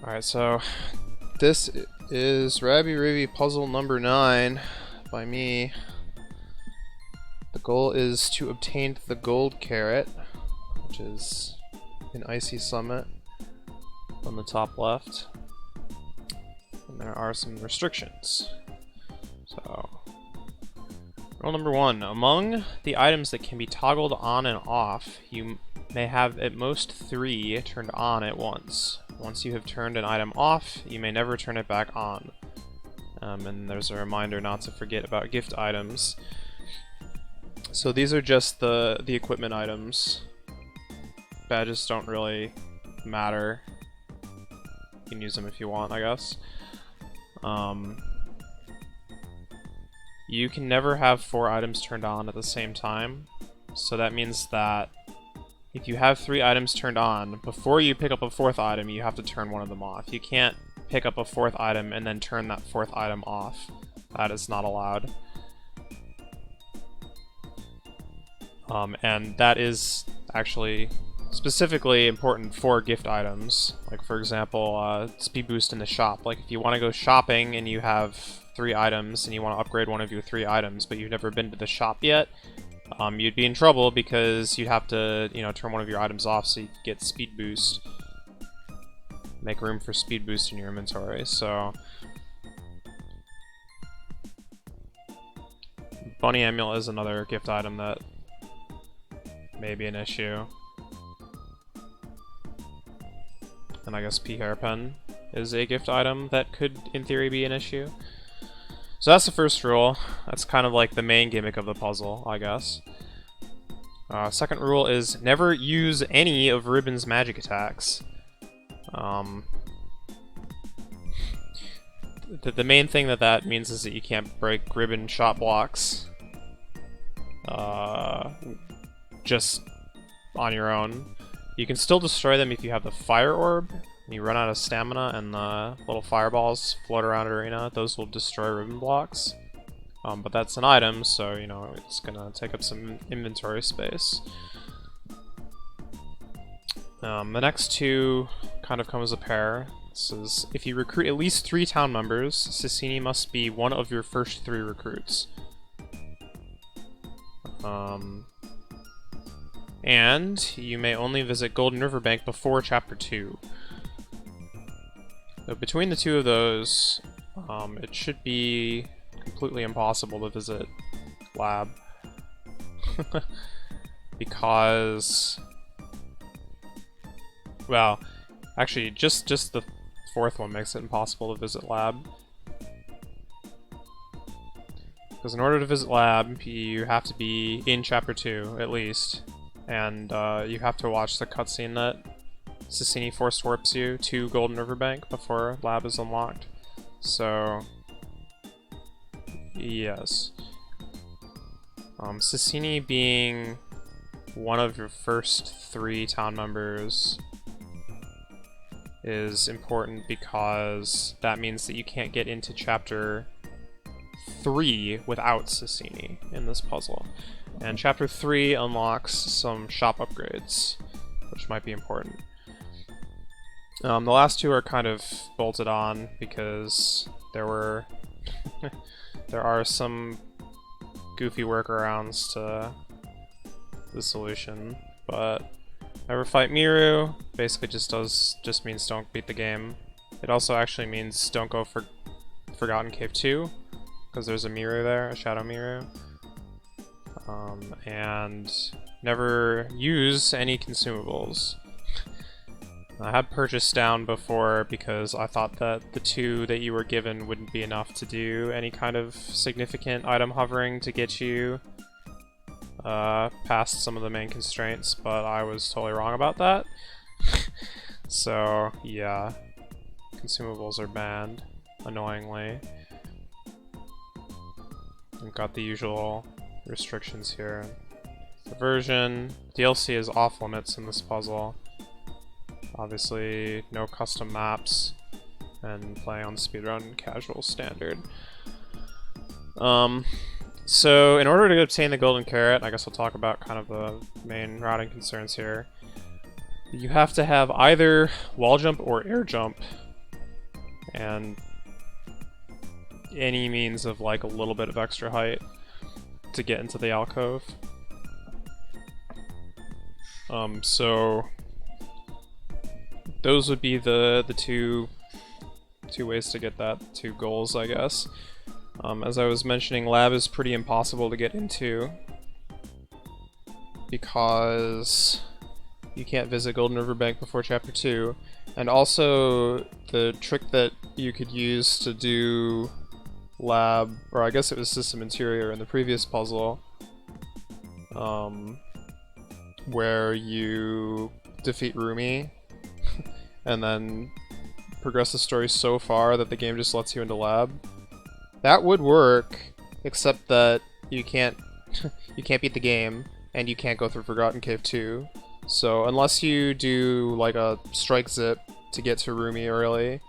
Alright, so this is Rabi-Ribi puzzle number 9 by me. The goal is to obtain the gold carrot, which is an icy summit on the top left. And there are some restrictions. So, rule number 1. Among the items that can be toggled on and off, you may have at most 3 turned on at once. Once you have turned an item off, you may never turn it back on. And there's a reminder not to forget about gift items. So these are just the equipment items. Badges don't really matter. You can use them if you want, I guess. You can never have 4 items turned on at the same time. So that means that if you have 3 items turned on, before you pick up a 4th item, you have to turn one of them off. You can't pick up a 4th item and then turn that 4th item off. That is not allowed. And that is actually specifically important for gift items. Like, for example, speed boost in the shop. Like, if you want to go shopping and you have 3 items and you want to upgrade one of your 3 items, but you've never been to the shop yet, you'd be in trouble because you'd have to, turn one of your items off so you could get speed boost. Make room for speed boost in your inventory, so... Bunny Amulet is another gift item that may be an issue. And I guess Pea Hairpin is a gift item that could, in theory, be an issue. So that's the first rule. That's kind of like the main gimmick of the puzzle, I guess. Second rule is never use any of Ribbon's magic attacks. The main thing that means is that you can't break Ribbon shot blocks just on your own. You can still destroy them if you have the Fire Orb. You run out of stamina and the little fireballs float around arena. Those will destroy ribbon blocks. But that's an item, so, it's gonna take up some inventory space. The next 2 kind of come as a pair. This is, if you recruit at least 3 town members, Sissini must be one of your first 3 recruits. And you may only visit Golden Riverbank before Chapter 2. So between the 2 of those, it should be completely impossible to visit Lab. Because... well, actually, just the 4th one makes it impossible to visit Lab. Because in order to visit Lab, you have to be in Chapter 2, at least. And you have to watch the cutscene that Sissini force warps you to Golden Riverbank before Lab is unlocked. So, yes. Sissini being one of your first 3 town members is important because that means that you can't get into Chapter 3 without Sissini in this puzzle. And Chapter 3 unlocks some shop upgrades, which might be important. The last 2 are kind of bolted on because there are some goofy workarounds to the solution, but never fight Miru basically just means don't beat the game. It also actually means don't go for Forgotten Cave 2, because there's a Miru there, a Shadow Miru. And never use any consumables. I had purchased down before because I thought that the 2 that you were given wouldn't be enough to do any kind of significant item hovering to get you past some of the main constraints, but I was totally wrong about that. So, yeah. Consumables are banned, annoyingly. We've got the usual restrictions here. The version, DLC is off limits in this puzzle. Obviously, no custom maps, and play on speedrun casual standard. So in order to obtain the golden carrot, I guess we'll talk about kind of the main routing concerns here. You have to have either wall jump or air jump and any means of like a little bit of extra height to get into the alcove. So those would be the two ways to get that, two goals, I guess. As I was mentioning, lab is pretty impossible to get into because you can't visit Golden Riverbank before Chapter 2, and also the trick that you could use to do lab, or I guess it was system interior in the previous puzzle, where you defeat Rumi and then progress the story so far that the game just lets you into lab. That would work, except that you can't you can't beat the game, and you can't go through Forgotten Cave 2. So unless you do like a strike zip to get to Rumi early,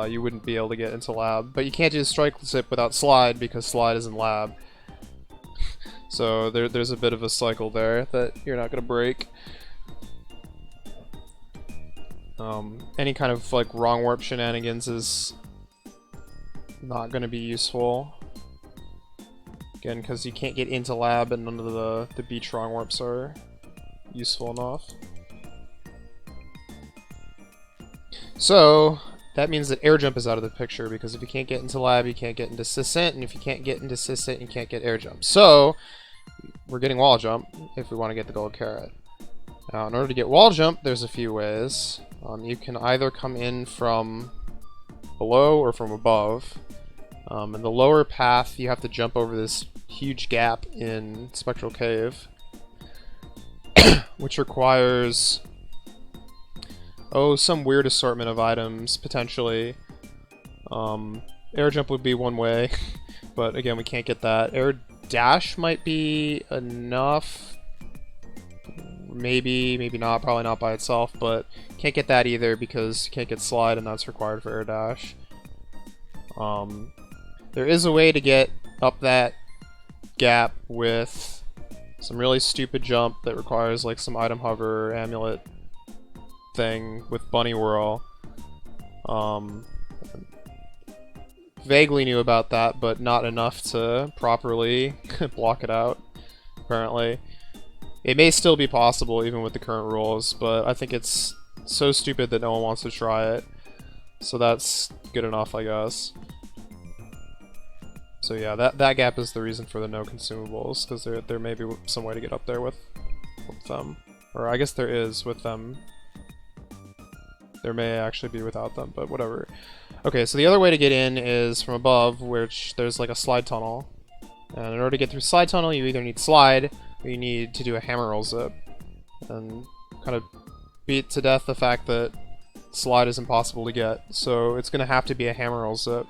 you wouldn't be able to get into lab. But you can't do the strike zip without slide, because slide is in lab. So there's a bit of a cycle there that you're not gonna break. Any kind of like wrong warp shenanigans is not gonna be useful. Again, because you can't get into lab and none of the beach wrong warps are useful enough. So that means that air jump is out of the picture, because if you can't get into lab, you can't get into Siscent, and if you can't get into Siscent, you can't get air jump. So we're getting wall jump if we want to get the gold carrot. Now, in order to get wall jump, there's a few ways. You can either come in from below or from above. In the lower path, you have to jump over this huge gap in Spectral Cave, which requires, some weird assortment of items, potentially. Air jump would be one way, but again, we can't get that. Air dash might be enough. Maybe, maybe not, probably not by itself, but can't get that either because you can't get slide, and that's required for air dash. There is a way to get up that gap with some really stupid jump that requires like some item hover amulet thing with bunny whirl. Vaguely knew about that, but not enough to properly block it out, apparently. It may still be possible even with the current rules, but I think it's so stupid that no one wants to try it. So that's good enough, I guess. So yeah, that gap is the reason for the no consumables, because there may be some way to get up there with them. Or I guess there is with them. There may actually be without them, but whatever. Okay, so the other way to get in is from above, which there's like a slide tunnel. And in order to get through slide tunnel, you either need slide, or you need to do a hammer roll zip. And kind of beat to death the fact that slide is impossible to get, so it's going to have to be a hammer roll zip.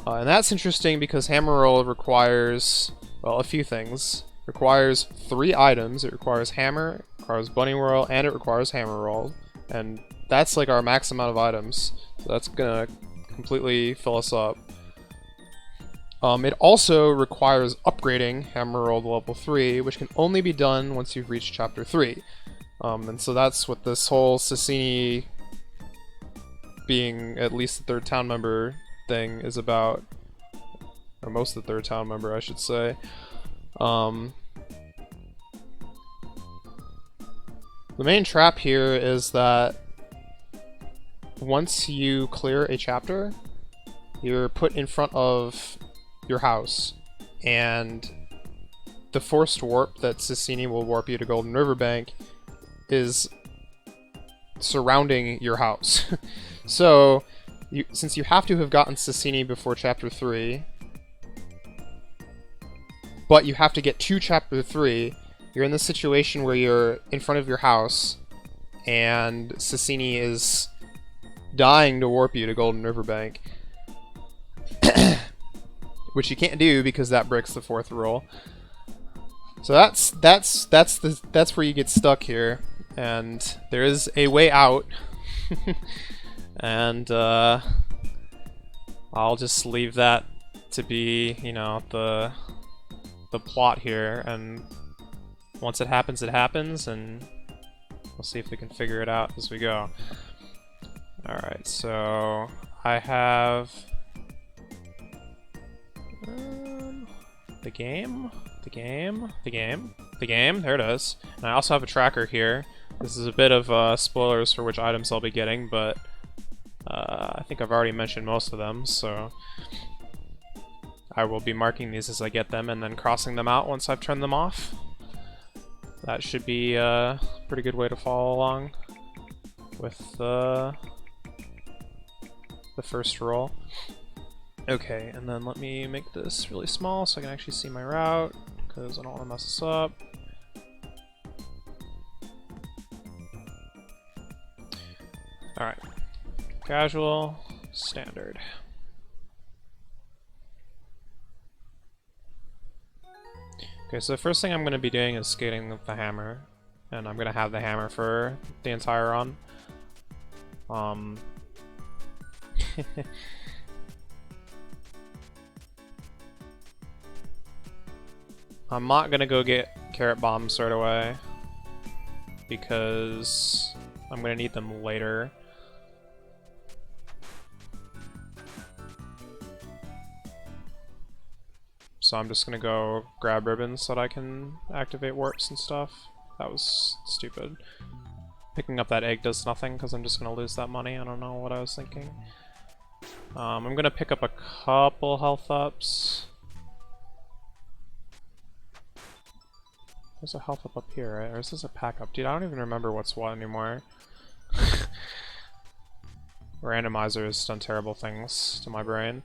And that's interesting because hammer roll requires, well, a few things. It requires 3 items. It requires hammer, it requires bunny whirl, and it requires hammer roll. And that's like our max amount of items. So that's gonna completely fill us up. It also requires upgrading hammer roll to level 3, which can only be done once you've reached chapter 3. And so that's what this whole Siscini being at least the 3rd town member thing is about. Or most of the 3rd town member, I should say. The main trap here is that once you clear a chapter, you're put in front of your house, and the forced warp that Siscini will warp you to Golden Riverbank is surrounding your house. So, since you have to have gotten Siscini before Chapter 3, but you have to get to Chapter 3, you're in the situation where you're in front of your house, and Siscini is dying to warp you to Golden Riverbank. Which you can't do because that breaks the 4th rule. So that's where you get stuck here, and there is a way out. And I'll just leave that to be, you know, the plot here, and once it happens, and we'll see if we can figure it out as we go. Alright, so I have the game, there it is. And I also have a tracker here. This is a bit of spoilers for which items I'll be getting, but I think I've already mentioned most of them, so I will be marking these as I get them and then crossing them out once I've turned them off. That should be a pretty good way to follow along with the first roll. Okay, and then let me make this really small so I can actually see my route, because I don't want to mess this up. Alright. Casual, standard. Okay, so the first thing I'm going to be doing is skating with the hammer, and I'm going to have the hammer for the entire run. I'm not going to go get carrot bombs right away, because I'm going to need them later. So I'm just gonna go grab ribbons so that I can activate warps and stuff. That was stupid. Picking up that egg does nothing because I'm just gonna lose that money. I don't know what I was thinking. I'm gonna pick up a couple health ups. There's a health up here, right? Or is this a pack up? Dude, I don't even remember what's what anymore. Randomizers done terrible things to my brain.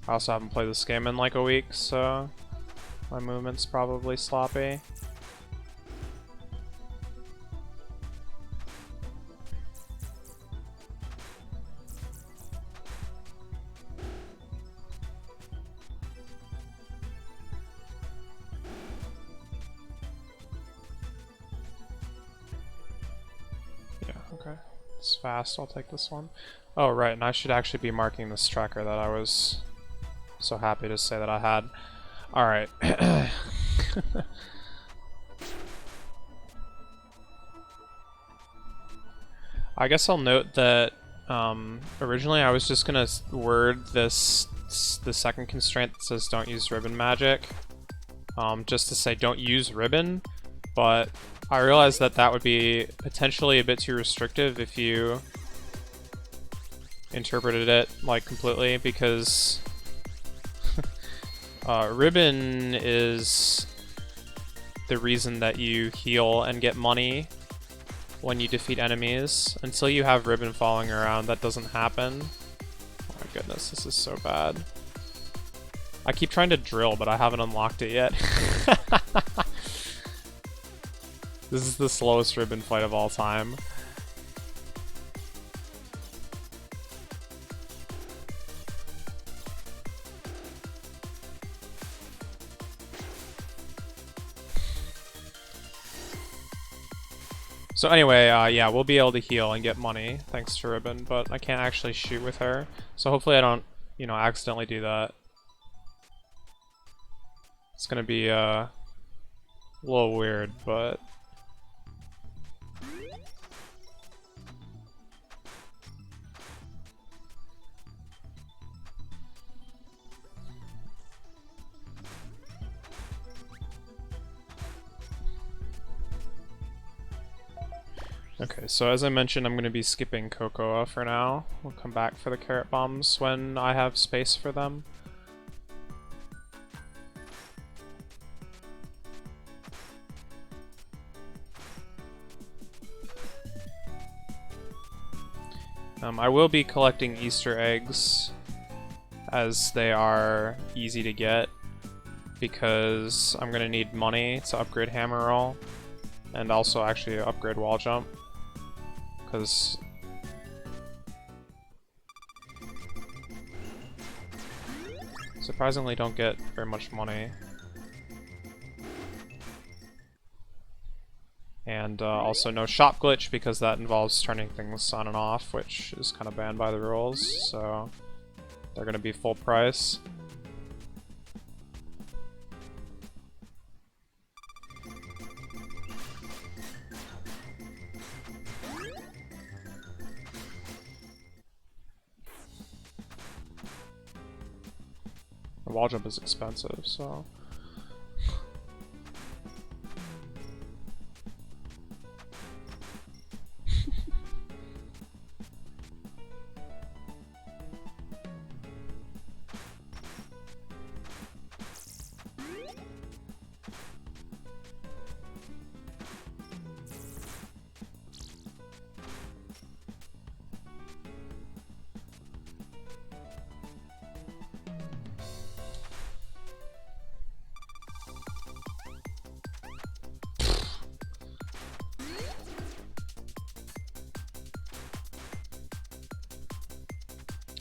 I also haven't played this game in like a week, so my movement's probably sloppy. Yeah, okay. It's fast, I'll take this one. Oh, right, and I should actually be marking this tracker that I was so happy to say that I had. Alright. I guess I'll note that originally I was just gonna word the second constraint that says don't use ribbon magic, just to say don't use ribbon, but I realized that that would be potentially a bit too restrictive if you interpreted it like completely, because ribbon is the reason that you heal and get money when you defeat enemies. Until you have ribbon following around, that doesn't happen. Oh my goodness, this is so bad. I keep trying to drill, but I haven't unlocked it yet. This is the slowest ribbon fight of all time. So anyway, yeah, we'll be able to heal and get money thanks to Ribbon, but I can't actually shoot with her. So hopefully I don't, you know, accidentally do that. It's gonna be a little weird, but... Okay, so as I mentioned, I'm going to be skipping Cocoa for now. We'll come back for the carrot bombs when I have space for them. I will be collecting Easter eggs, as they are easy to get, because I'm going to need money to upgrade Hammer Roll, and also actually upgrade Wall Jump. Because surprisingly don't get very much money. And also no shop glitch, because that involves turning things on and off, which is kind of banned by the rules, so they're going to be full price. The wall jump is expensive, so...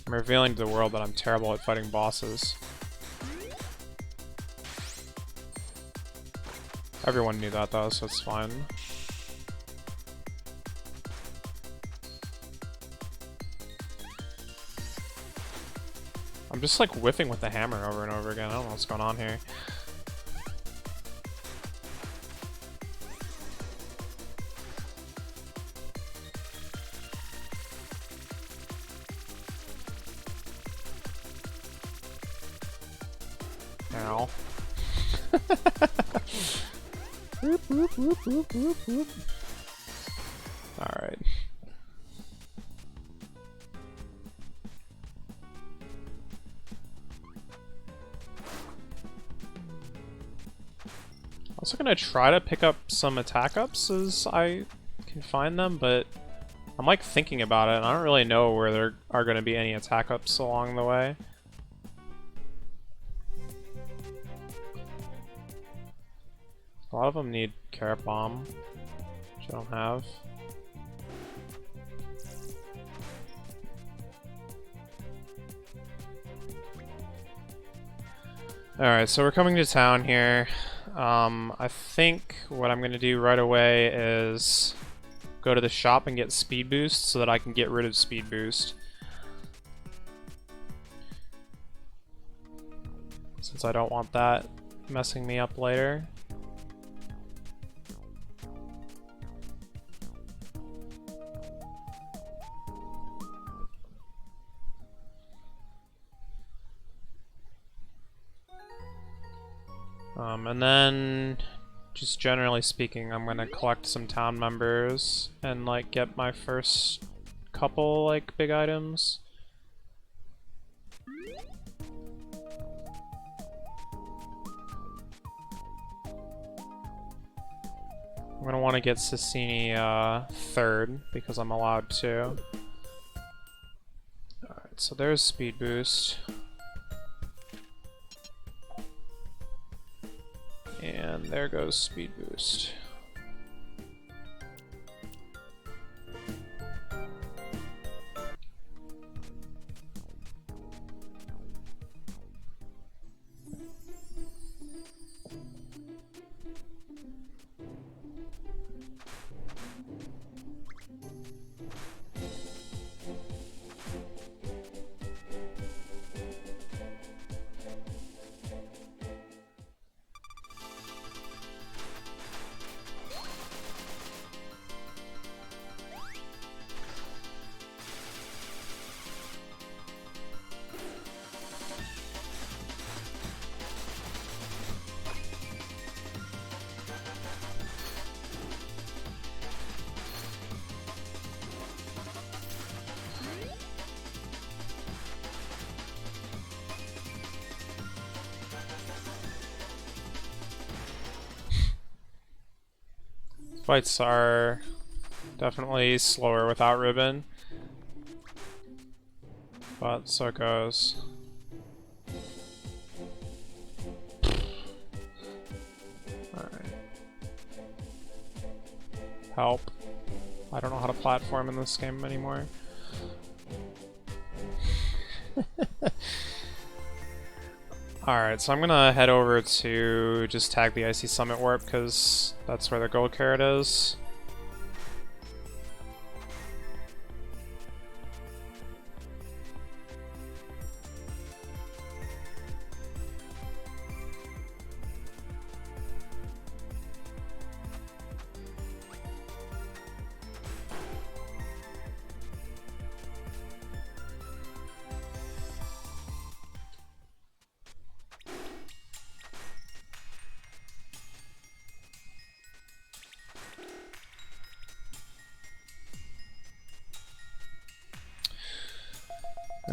I'm revealing to the world that I'm terrible at fighting bosses. Everyone knew that though, so it's fine. I'm just like whiffing with the hammer over and over again. I don't know what's going on here. Ow. Whoop, whoop, whoop, whoop, whoop, whoop. Alright. Also gonna try to pick up some attack ups as I can find them, but I'm like thinking about it and I don't really know where there are gonna be any attack ups along the way. A lot of them need Carrot Bomb, which I don't have. Alright, so we're coming to town here. I think what I'm going to do right away is go to the shop and get Speed Boost so that I can get rid of Speed Boost. Since I don't want that messing me up later. And then, just generally speaking, I'm gonna collect some town members and like get my first couple like big items. I'm gonna want to get Sassini third because I'm allowed to. Alright, so there's Speed Boost. And there goes Speed Boost. Fights are definitely slower without Ribbon, but so it goes. Alright. Help. I don't know how to platform in this game anymore. Alright, so I'm gonna head over to just tag the Icy Summit Warp because that's where the gold carrot is.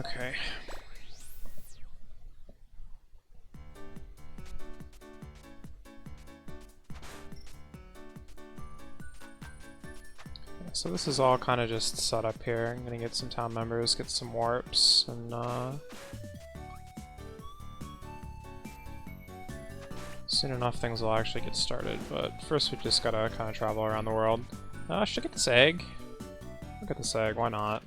Okay. So this is all kind of just set up here. I'm gonna get some town members, get some warps, and soon enough things will actually get started, but first we just gotta kind of travel around the world. Should I get this egg? I'll get this egg, why not?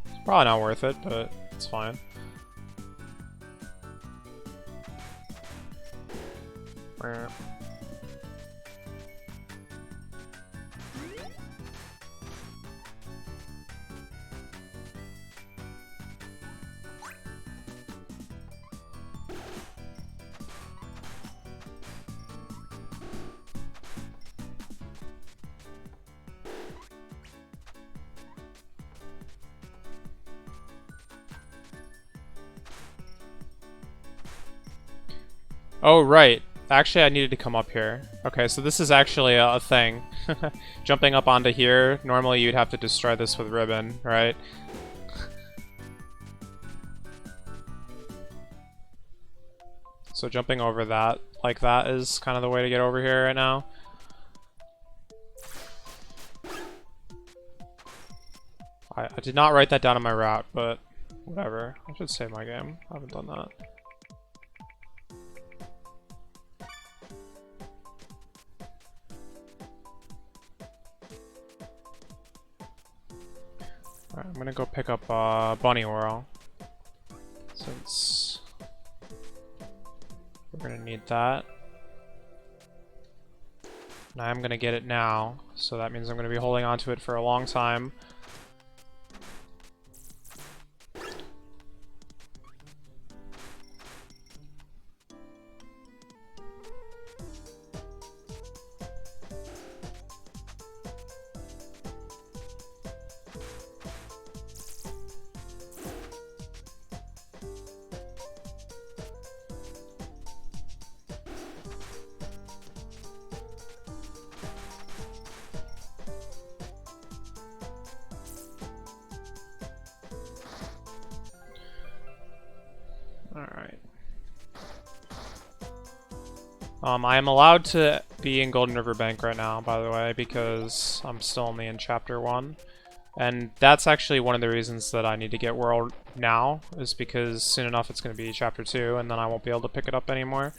It's probably not worth it, but it's fine. Oh, right. Actually, I needed to come up here. Okay, so this is actually a thing. Jumping up onto here, normally you'd have to destroy this with ribbon, right? So jumping over that, like that, is kind of the way to get over here right now. I did not write that down in my route, but whatever. I should save my game. I haven't done that. Alright, I'm gonna go pick up Bunny Whirl, since we're gonna need that. And I'm gonna get it now, so that means I'm gonna be holding on to it for a long time. Alright. I am allowed to be in Golden River Bank right now, by the way, because I'm still only in Chapter 1. And that's actually one of the reasons that I need to get World now, is because soon enough it's going to be Chapter 2, and then I won't be able to pick it up anymore.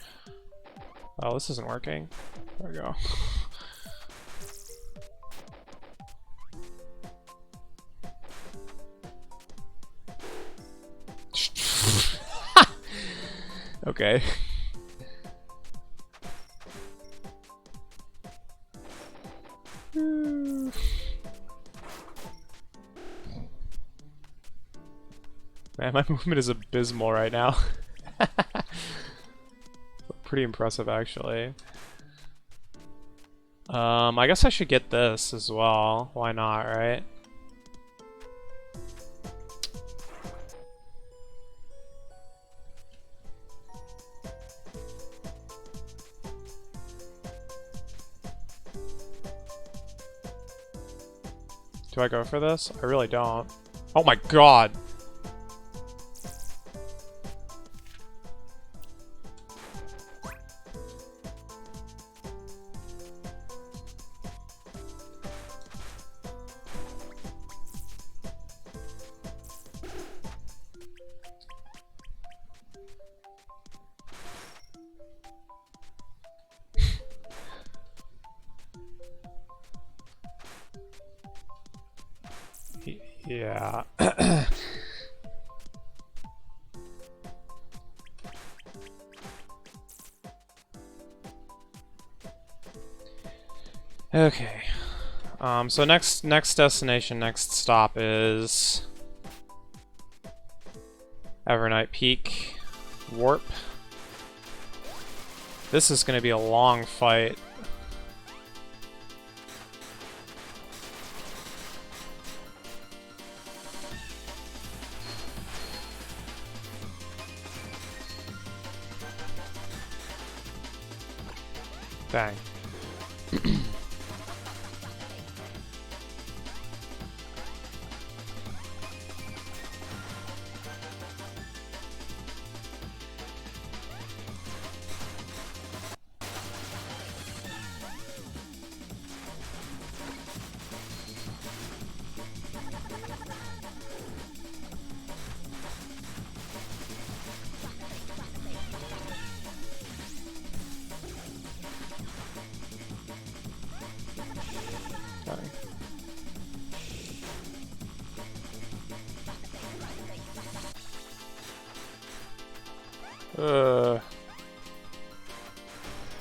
Oh, this isn't working. There we go. Okay. Man, my movement is abysmal right now. Pretty impressive, actually. I guess I should get this as well. Why not, right? Do I go for this? I really don't. Oh my god! Yeah. Okay. So next destination, next stop is Evernight Peak Warp. This is going to be a long fight. Dang.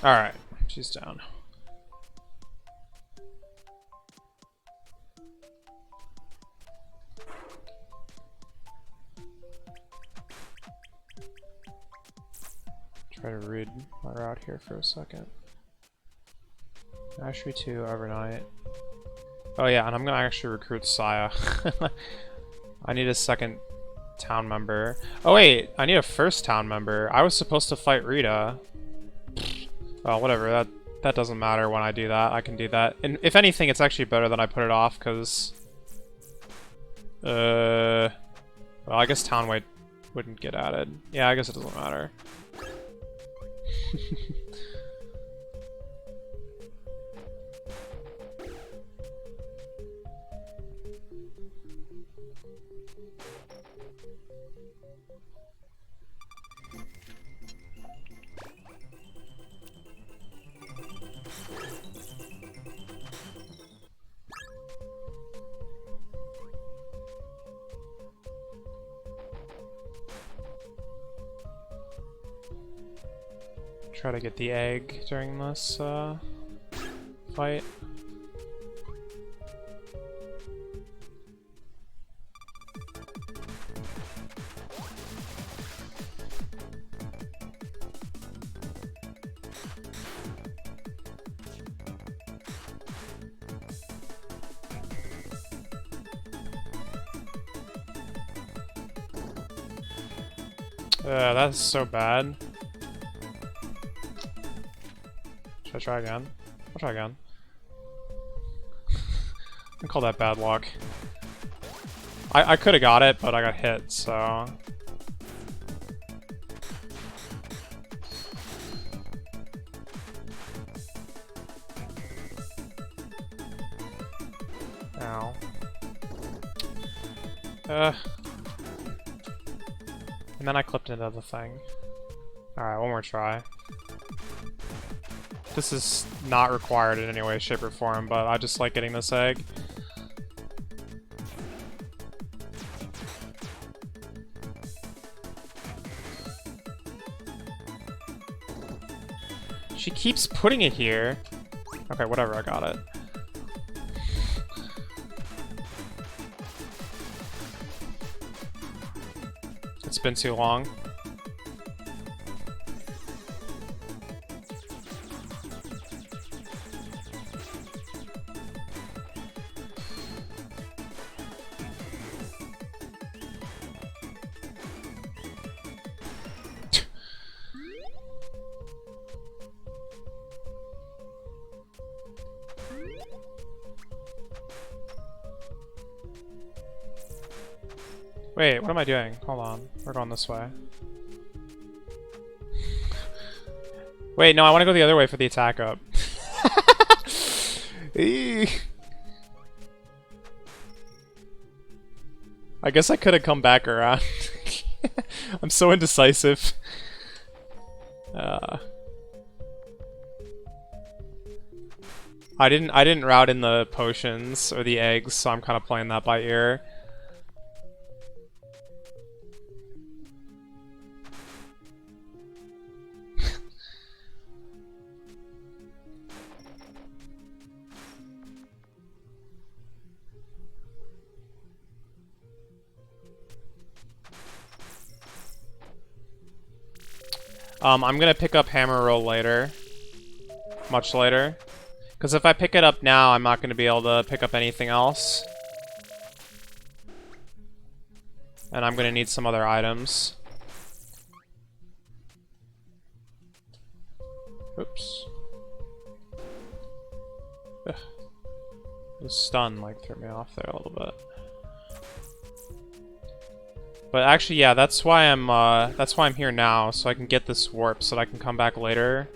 Alright, she's down. Try to read my route here for a second. Ashery 2 overnight. Oh yeah, and I'm gonna actually recruit Saya. I need a second town member. Oh wait, I need a first town member. I was supposed to fight Rita. Well, whatever, that doesn't matter when I do that. I can do that. And if anything, it's actually better that I put it off, because... well, I guess town weight wouldn't get added. Yeah, I guess it doesn't matter. Try to get the egg during this fight. That's so bad. Should I try again? I'll try again. I call that bad luck. I could have got it, but I got hit, so... Ow. And then I clipped into the thing. Alright, one more try. This is not required in any way, shape, or form, but I just like getting this egg. She keeps putting it here. Okay, whatever, I got it. It's been too long. Wait, what am I doing? Hold on. We're going this way. Wait, no, I want to go the other way for the attack up. I guess I could have come back around. I'm so indecisive. I didn't route in the potions or the eggs, so I'm kind of playing that by ear. I'm gonna pick up Hammer Roll later. Much later. Because if I pick it up now, I'm not gonna be able to pick up anything else. And I'm gonna need some other items. Oops. Ugh. The stun like threw me off there a little bit. But actually, yeah, that's why I'm here now, so I can get this warp, so that I can come back later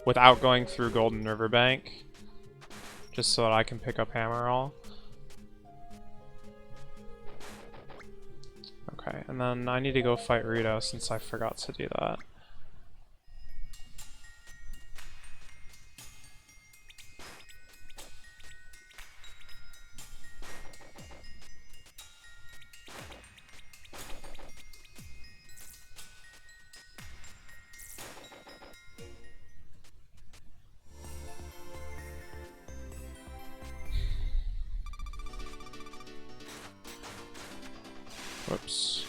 without going through Golden Riverbank, just so that I can pick up Hammerall. Okay, and then I need to go fight Rita since I forgot to do that. Whoops.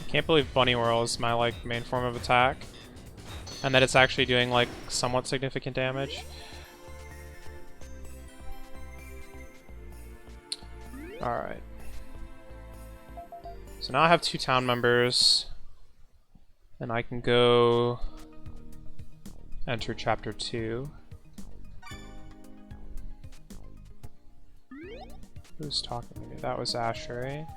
Can't believe Bunny Whirl is my like main form of attack, and that it's actually doing like somewhat significant damage. Alright. So now I have 2 town members, and I can go enter chapter 2. Who's talking to me? That was Asher.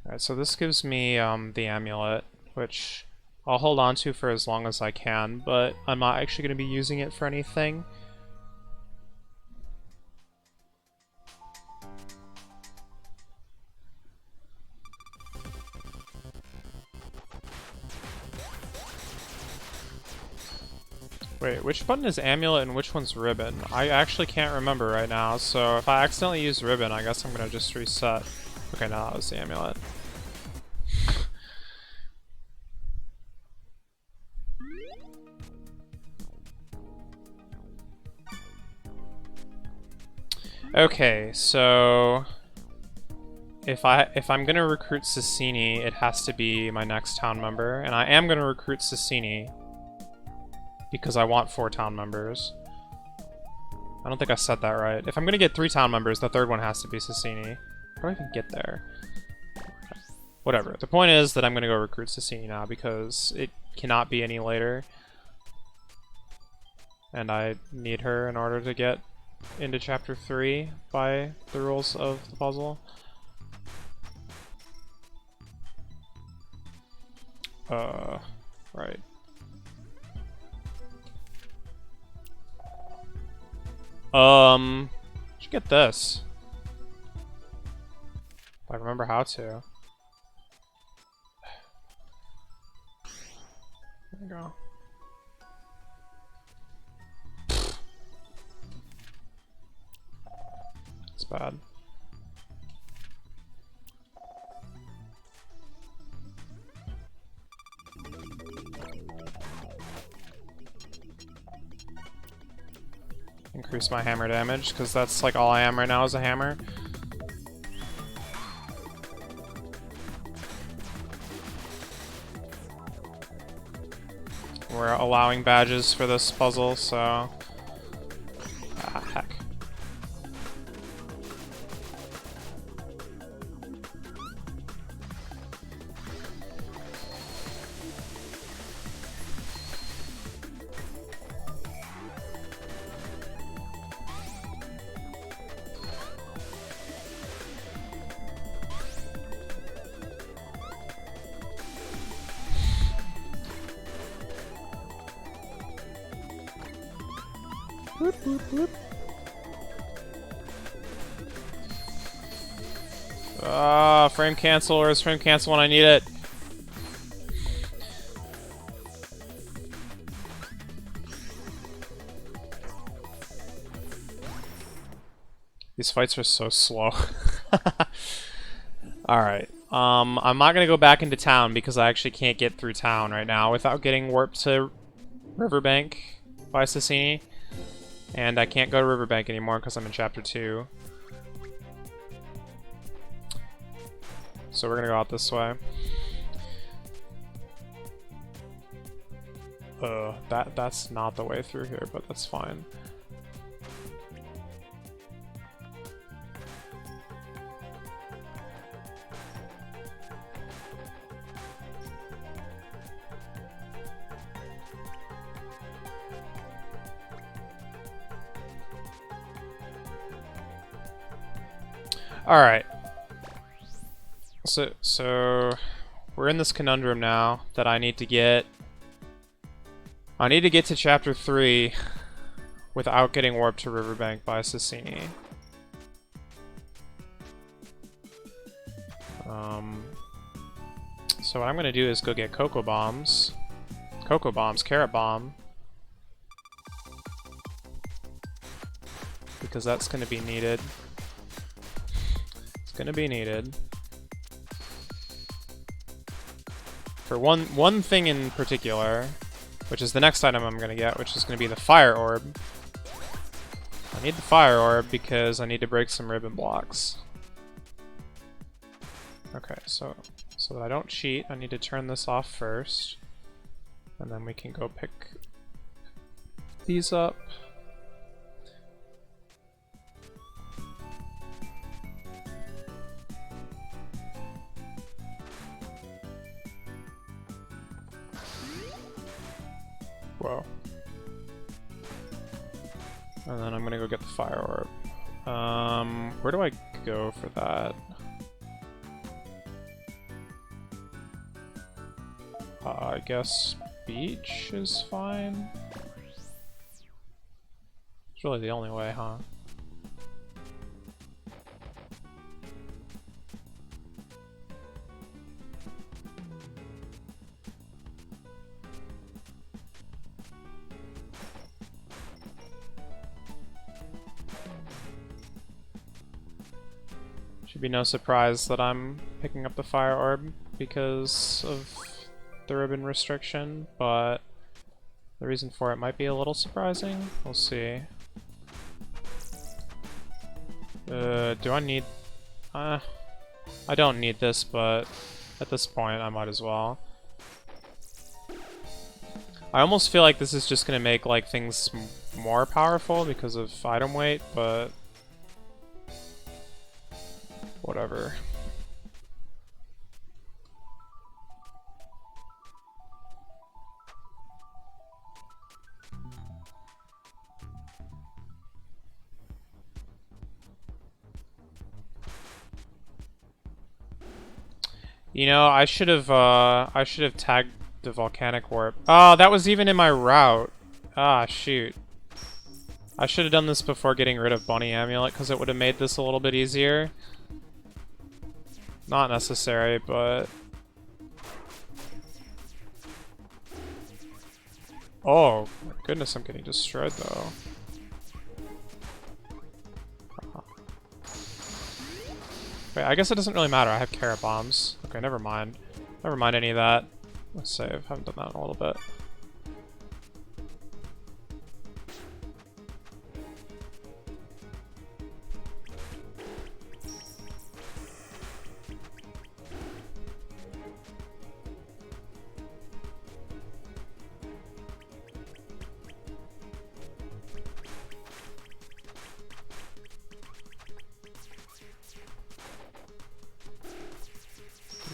Alright, so this gives me the amulet, which I'll hold on to for as long as I can, but I'm not actually going to be using it for anything. Wait, which button is amulet and which one's ribbon? I actually can't remember right now, so if I accidentally use ribbon, I guess I'm going to just reset. Okay, no, that was the amulet. Okay, so if I'm gonna recruit Sassini, it has to be my next town member, and I am gonna recruit Sassini because I want 4 town members. I don't think I said that right. If I'm gonna get 3 town members, the third one has to be Sassini. How do I even get there? Whatever. The point is that I'm gonna go recruit Sassini now because it cannot be any later, and I need her in order to get into chapter 3 by the rules of the puzzle. Right. Should get this. If I remember how to. There we go. It's bad. Increase my hammer damage, because that's like all I am right now is a hammer. We're allowing badges for this puzzle, so... Ah, heck. Whoop, whoop, whoop. Ah, frame cancel. Where's frame cancel when I need it? These fights are so slow. Alright. I'm not gonna go back into town because I actually can't get through town right now without getting warped to Riverbank by Sassini. And I can't go to Riverbank anymore because I'm in chapter 2. So we're gonna go out this way. That's not the way through here, but that's fine. Alright. So we're in this conundrum now that I need to get I need to get to chapter 3 without getting warped to Riverbank by Sassini. So what I'm gonna do is go get Cocoa Bombs, Carrot Bomb, because that's gonna be needed. It's gonna be needed for one thing in particular, which is the next item I'm gonna get, which is gonna be the Fire Orb. I need the Fire Orb because I need to break some ribbon blocks. Okay, so that I don't cheat, I need to turn this off first, and then we can go pick these up. Whoa. And then I'm gonna go get the Fire Orb. Where do I go for that? I guess beach is fine. It's really the only way, huh? Should be no surprise that I'm picking up the Fire Orb because of the ribbon restriction, but the reason for it might be a little surprising. We'll see. Do I need... I don't need this, but at this point I might as well. I almost feel like this is just gonna make like things more powerful because of item weight, but whatever. You know, I should have tagged the volcanic warp. Oh, that was even in my route. Ah, shoot. I should have done this before getting rid of Bunny Amulet, because it would have made this a little bit easier. Not necessary, but... Oh, my goodness, I'm getting destroyed, though. Wait, I guess it doesn't really matter. I have Carrot Bombs. Okay, never mind. Never mind any of that. Let's save. Haven't done that in a little bit.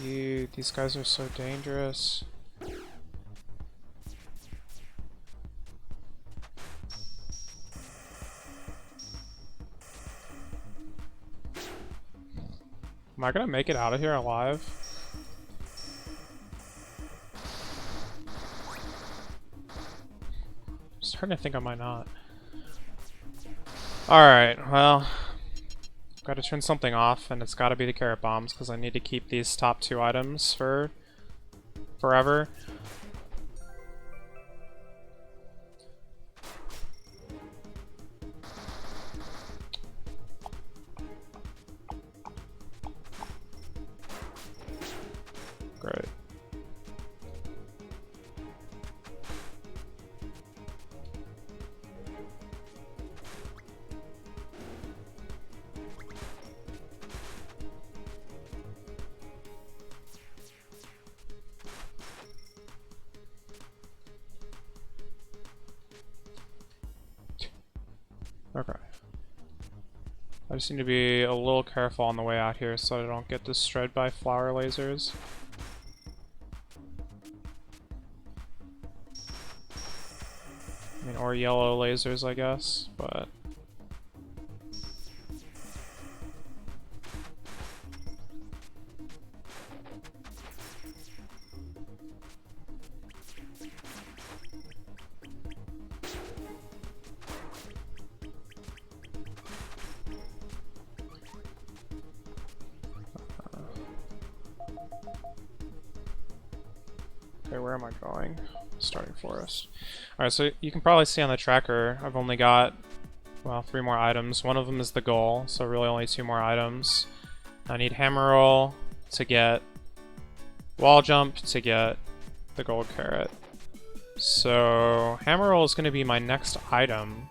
Dude, these guys are so dangerous. Am I gonna make it out of here alive? I'm starting to think I might not. Alright, well... Gotta turn something off, and it's gotta be the Carrot Bombs, because I need to keep these top 2 items for... forever. Great. Okay. I just need to be a little careful on the way out here so I don't get destroyed by flower lasers. I mean, or yellow lasers, I guess, but... Okay, where am I going? Starting forest. Alright, so you can probably see on the tracker, I've only got, well, 3 more items. One of them is the goal, so really only 2 more items. I need hammer roll to get wall jump to get the gold carrot. So hammer roll is going to be my next item,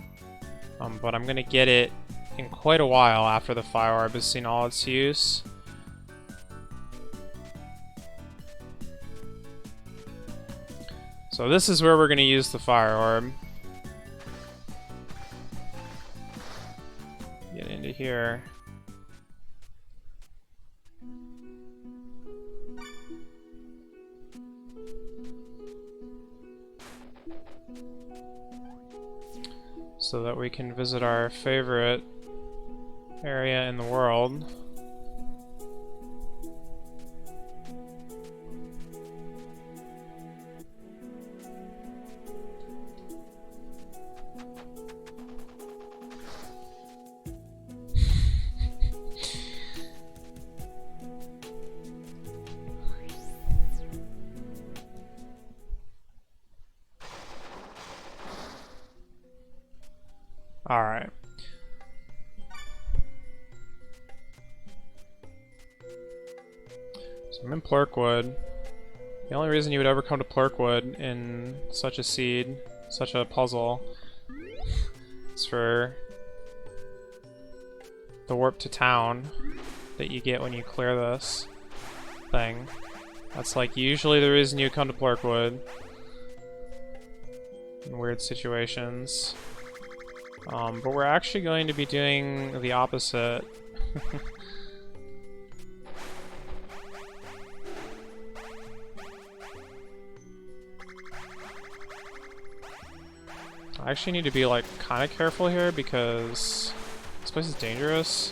but I'm going to get it in quite a while after the fire orb has seen all its use. So this is where we're going to use the fire orb. Get into here. So that we can visit our favorite area in the world. Alright. So I'm in Plurkwood. The only reason you would ever come to Plurkwood in such a seed, such a puzzle, is for the warp to town that you get when you clear this thing. That's like usually the reason you come to Plurkwood in weird situations. But we're actually going to be doing the opposite. I actually need to be like kind of careful here because this place is dangerous.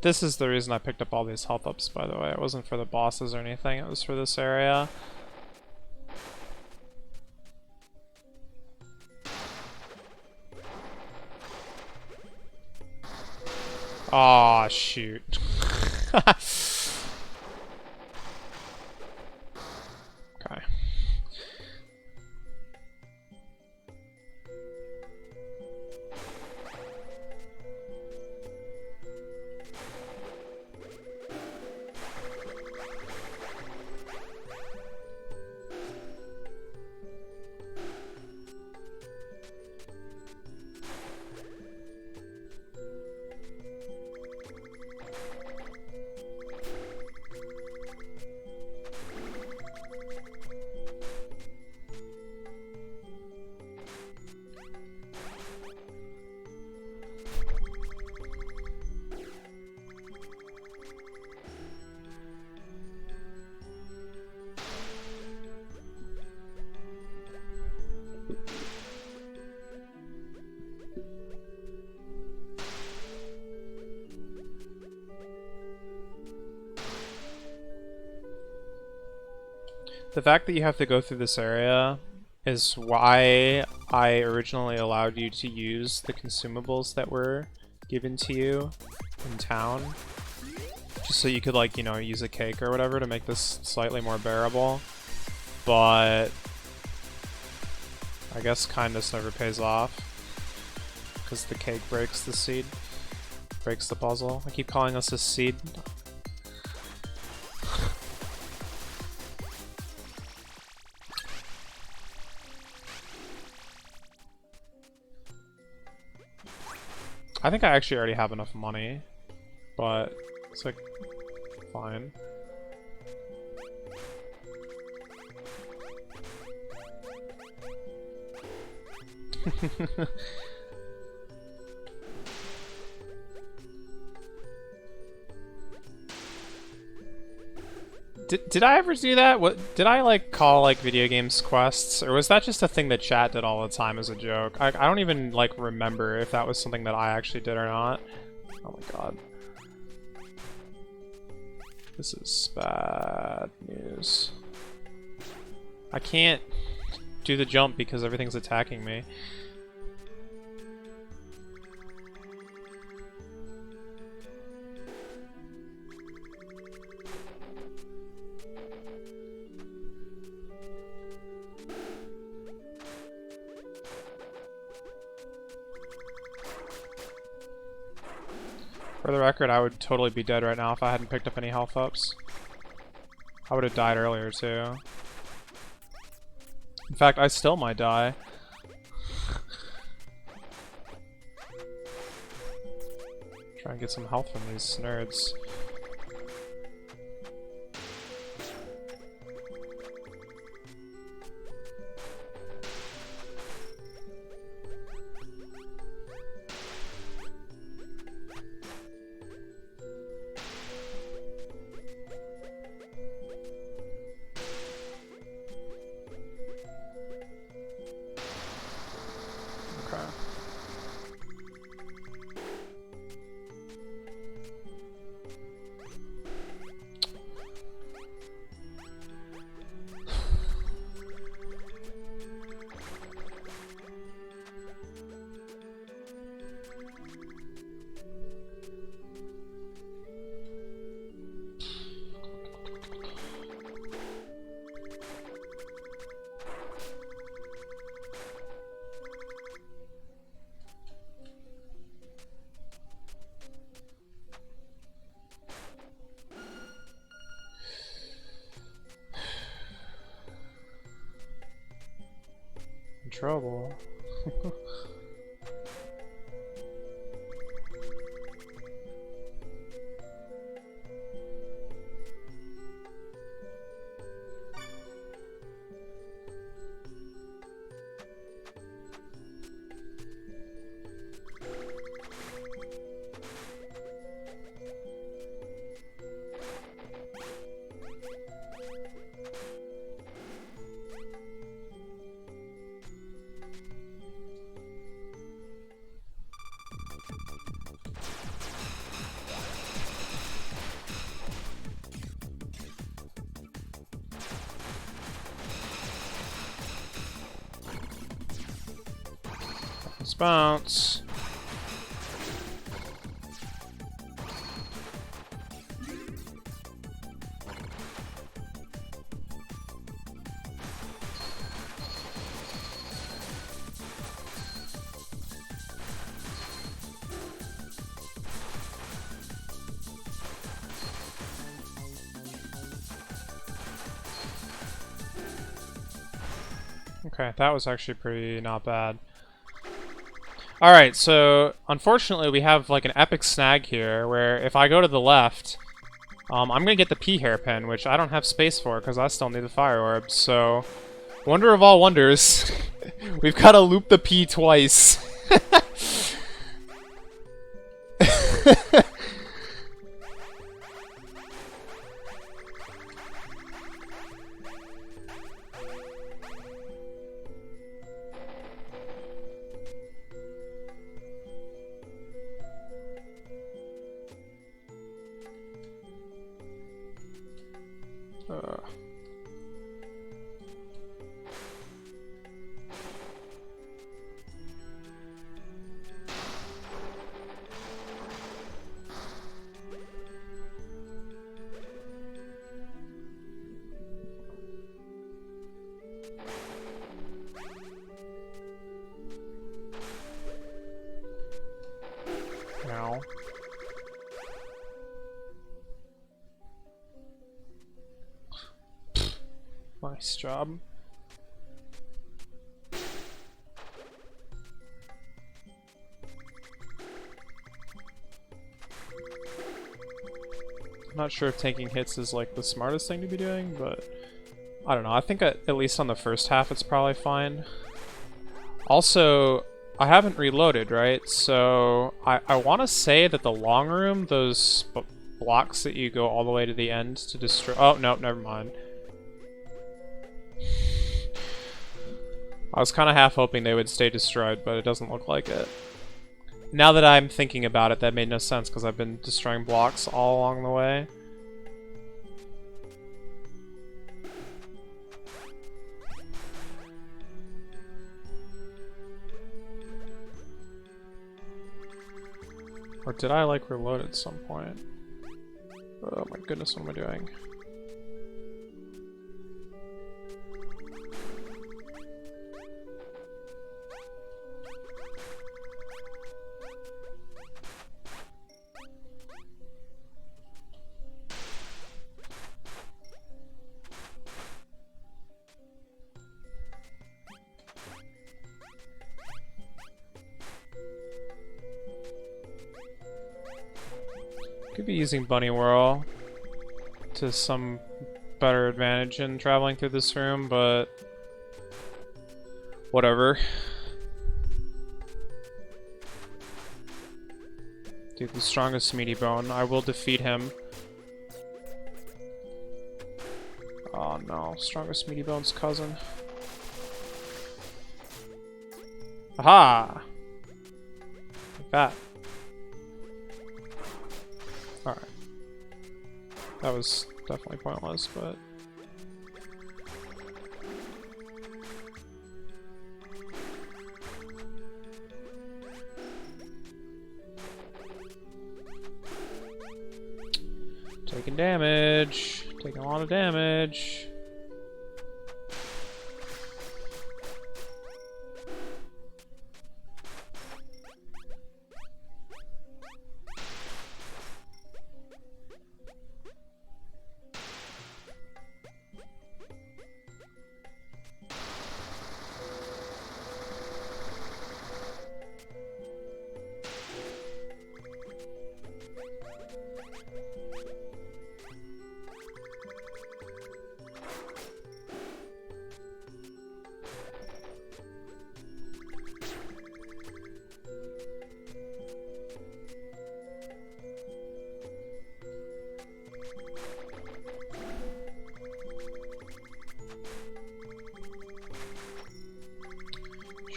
This is the reason I picked up all these health ups, by the way. It wasn't for the bosses or anything, it was for this area. Aw, shoot. Okay. The fact that you have to go through this area is why I originally allowed you to use the consumables that were given to you in town. Just so you could, like, you know, use a cake or whatever to make this slightly more bearable. But I guess kindness never pays off. Because the cake breaks the seed. Breaks the puzzle. I keep calling this a seed. I think I actually already have enough money, but it's like, fine. Did I ever do that? What did I like call like video games quests, or was that just a thing that chat did all the time as a joke? I don't even like remember if that was something that I actually did or not. Oh my god. This is bad news. I can't do the jump because everything's attacking me. For the record, I would totally be dead right now if I hadn't picked up any health ups. I would have died earlier too. In fact, I still might die. Try and get some health from these nerds. Trouble. Let's bounce. Okay, that was actually pretty not bad. Alright, so unfortunately we have like an epic snag here where if I go to the left, I'm gonna get the P hairpin, which I don't have space for because I still need the fire orbs, so wonder of all wonders, we've gotta loop the P twice. Now. Nice job. I'm not sure if taking hits is like the smartest thing to be doing, but I don't know. I think at least on the first half it's probably fine. Also, I haven't reloaded, right? So I want to say that the long room, those blocks that you go all the way to the end to destroy... Oh, no, never mind. I was kind of half hoping they would stay destroyed, but it doesn't look like it. Now that I'm thinking about it, that made no sense because I've been destroying blocks all along the way. Or did I like reload at some point? Oh my goodness, what am I doing? Could be using Bunny Whirl to some better advantage in traveling through this room, but whatever. Dude, the strongest meaty bone. I will defeat him. Oh no, strongest meaty bone's cousin. Aha! Like that. Alright. That was definitely pointless, but... taking damage. Taking a lot of damage.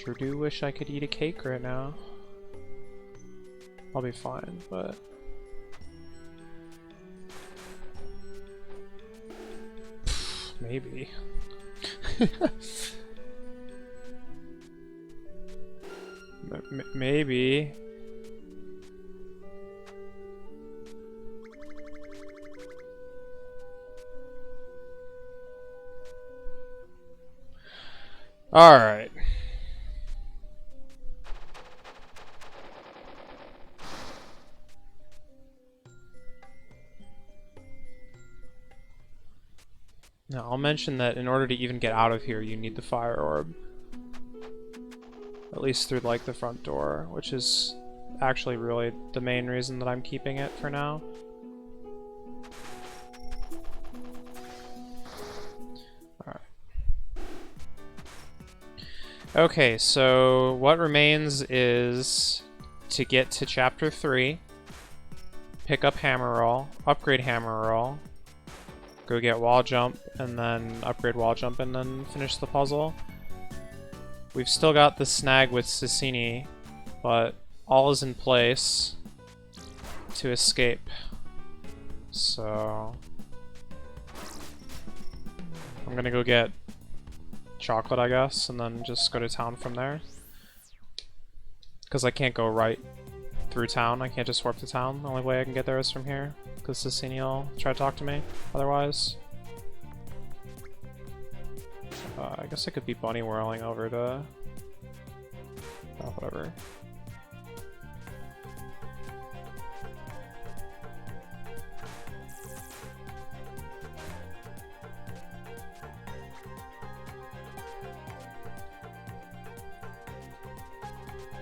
Sure do wish I could eat a cake right now. I'll be fine, but... maybe. Maybe. Alright. Now, I'll mention that in order to even get out of here, you need the fire orb. At least through, like, the front door, which is actually really the main reason that I'm keeping it for now. Alright. Okay, so what remains is to get to Chapter 3, pick up Hammer Roll, upgrade Hammer Roll, go get Wall Jump, and then upgrade Wall Jump, and then finish the puzzle. We've still got the snag with Cassini, but all is in place to escape. So... I'm gonna go get chocolate, I guess, and then just go to town from there. Because I can't go right through town, I can't just warp to town. The only way I can get there is from here. Because Cassini will try to talk to me, otherwise. I guess I could be bunny whirling over to... oh, whatever.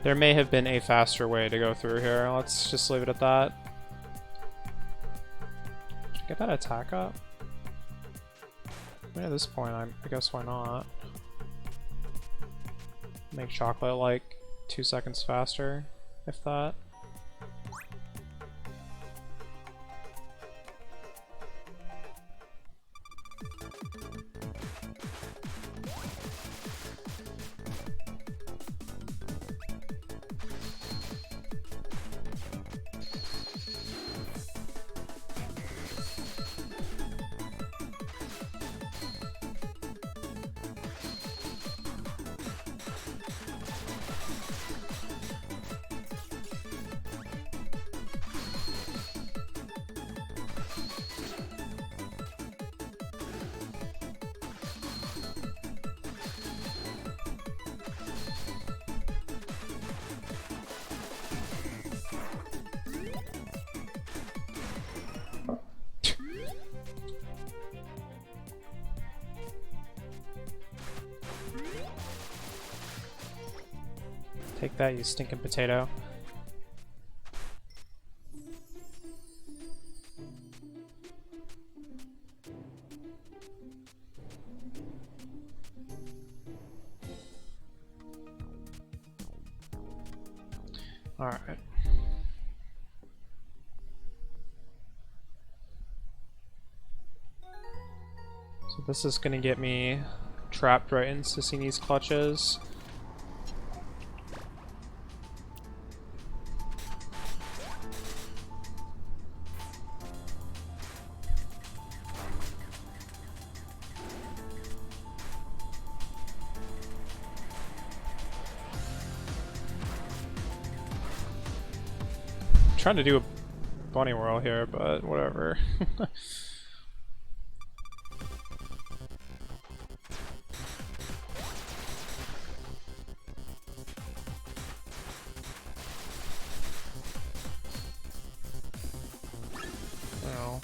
There may have been a faster way to go through here. Let's just leave it at that. Did I get that attack up? I mean, at this point, I guess why not? Make chocolate like 2 seconds faster, if that. Take that, you stinking potato. Alright. So this is gonna get me trapped right in Sissini's clutches. Trying to do a bunny whirl here, but whatever. Oh.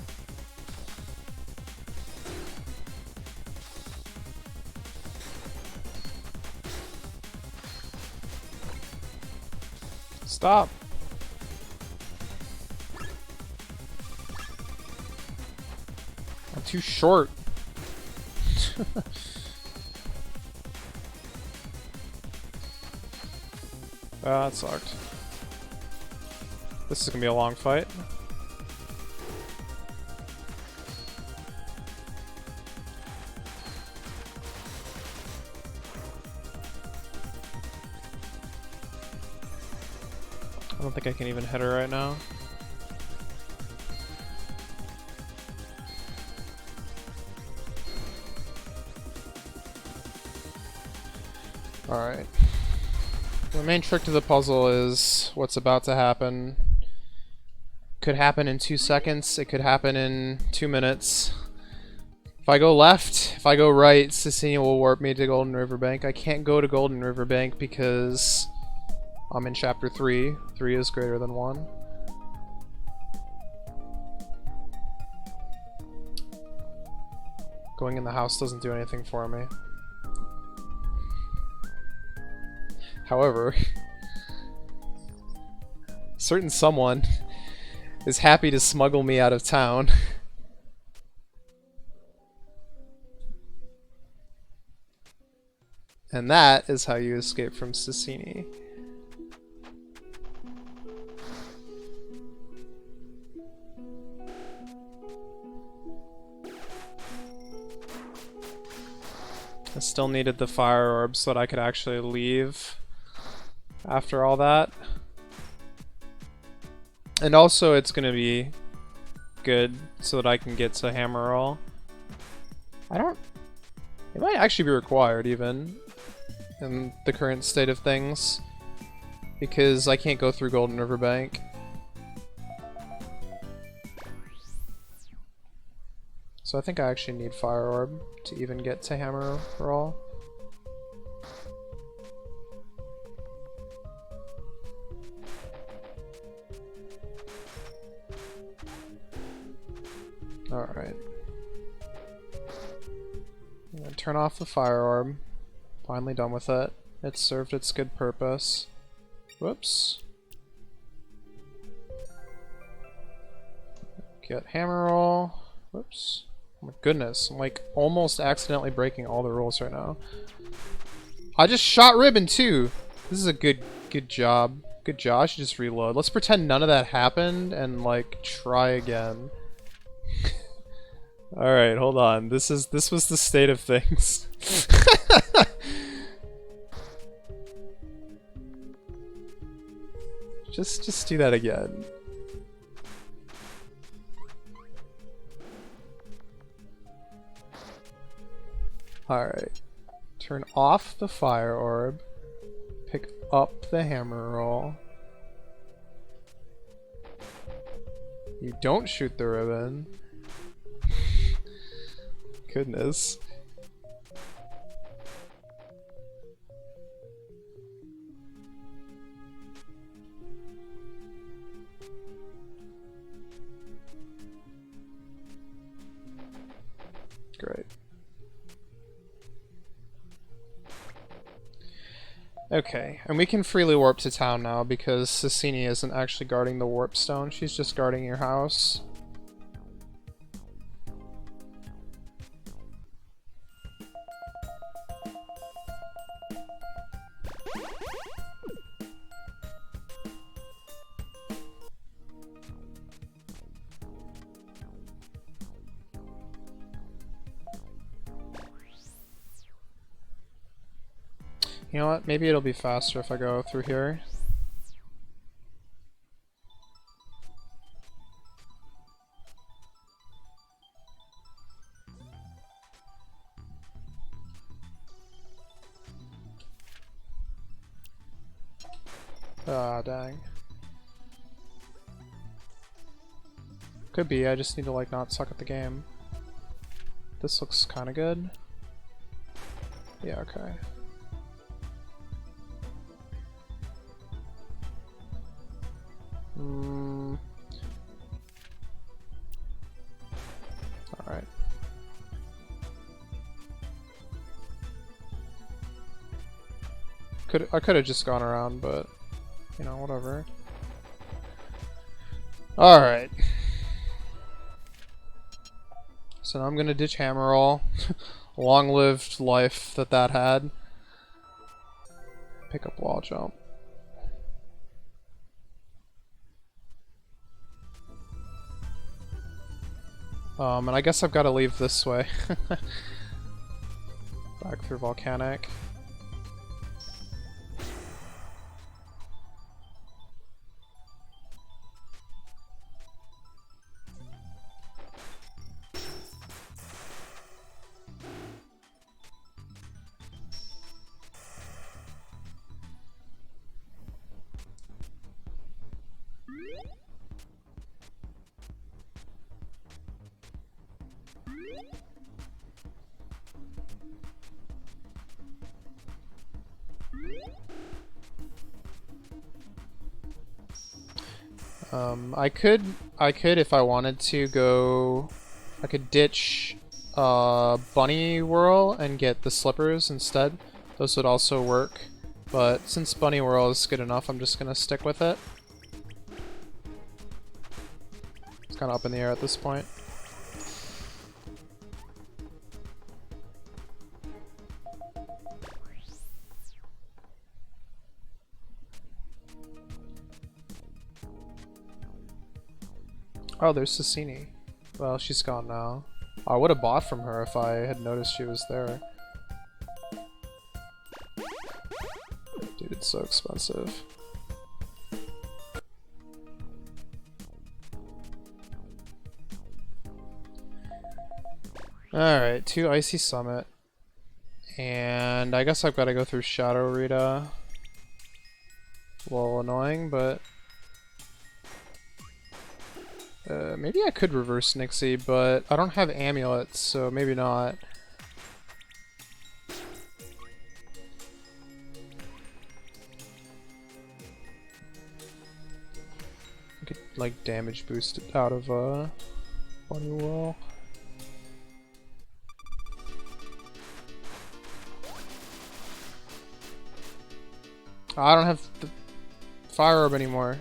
Stop. I'm too short. That sucked. This is gonna be a long fight. I don't think I can even hit her right now. Alright. The main trick to the puzzle is what's about to happen. Could happen in 2 seconds, it could happen in 2 minutes. If I go left, if I go right, Sissini will warp me to Golden Riverbank. I can't go to Golden Riverbank because I'm in chapter 3. 3 is greater than 1. Going in the house doesn't do anything for me. However, certain someone is happy to smuggle me out of town. And that is how you escape from Sissini. I still needed the fire orb so that I could actually leave after all that. And also it's gonna be good so that I can get to Hammer Roll. It might actually be required even in the current state of things, because I can't go through Golden Riverbank. So I think I actually need Fire Orb to even get to Hammer Roll. Alright. I'm gonna turn off the Fire Orb. Finally done with it. It served its good purpose. Whoops. Get Hammer Roll. Whoops. Oh my goodness, I'm like almost accidentally breaking all the rules right now. I just shot Ribbon too! This is a good job. Good job, I should just reload. Let's pretend none of that happened and like try again. Alright, hold on. This was the state of things. Just do that again. Alright. Turn off the Fire Orb. Pick up the Hammer Roll. You don't shoot the ribbon. Goodness. Great. Okay, and we can freely warp to town now because Cassini isn't actually guarding the warp stone, she's just guarding your house. You know what? Maybe it'll be faster if I go through here. Ah, dang. Could be, I just need to like not suck at the game. This looks kinda good. Yeah, okay. Alright. I could have just gone around, but you know, whatever. Alright. So now I'm gonna ditch Hammerall. Long-lived life that had. Pick up wall jump. And I guess I've got to leave this way. Back through Volcanic. I could if I wanted to go, I could ditch Bunny Whirl and get the slippers instead. Those would also work, but since Bunny Whirl is good enough, I'm just gonna stick with it. It's kind of up in the air at this point. Oh, there's Cassini. Well, she's gone now. I would have bought from her if I had noticed she was there. Dude, it's so expensive. Alright, to Icy Summit. And I guess I've got to go through Shadow Rita. A little annoying, but... maybe I could reverse Nixie, but I don't have amulets, so maybe not. I could, like, damage boost it out of, Bunny Wall. I don't have the fire orb anymore.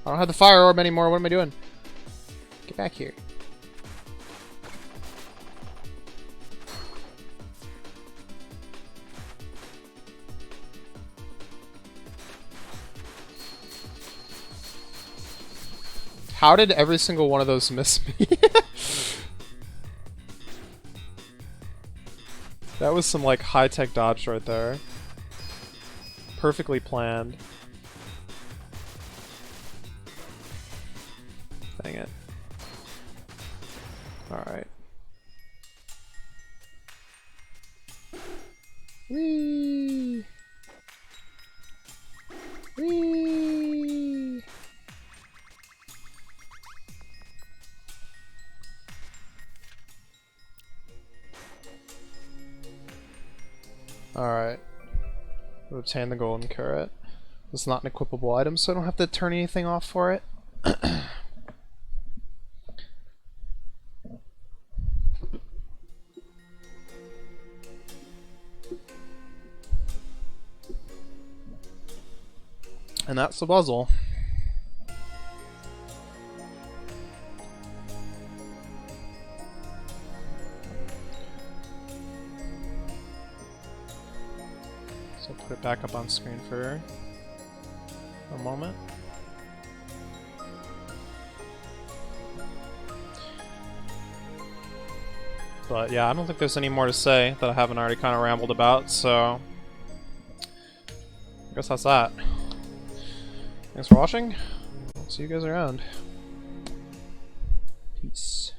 I don't have the fire orb anymore. What am I doing? Get back here. How did every single one of those miss me? That was some like high-tech dodge right there. Perfectly planned. Dang it. Alright. Whee! Whee! Alright. Obtain the golden carrot. It's not an equipable item, so I don't have to turn anything off for it. And that's the puzzle. So put it back up on screen for a moment. But yeah, I don't think there's any more to say that I haven't already kind of rambled about, so I guess that's that. Thanks for watching. I'll see you guys around. Peace.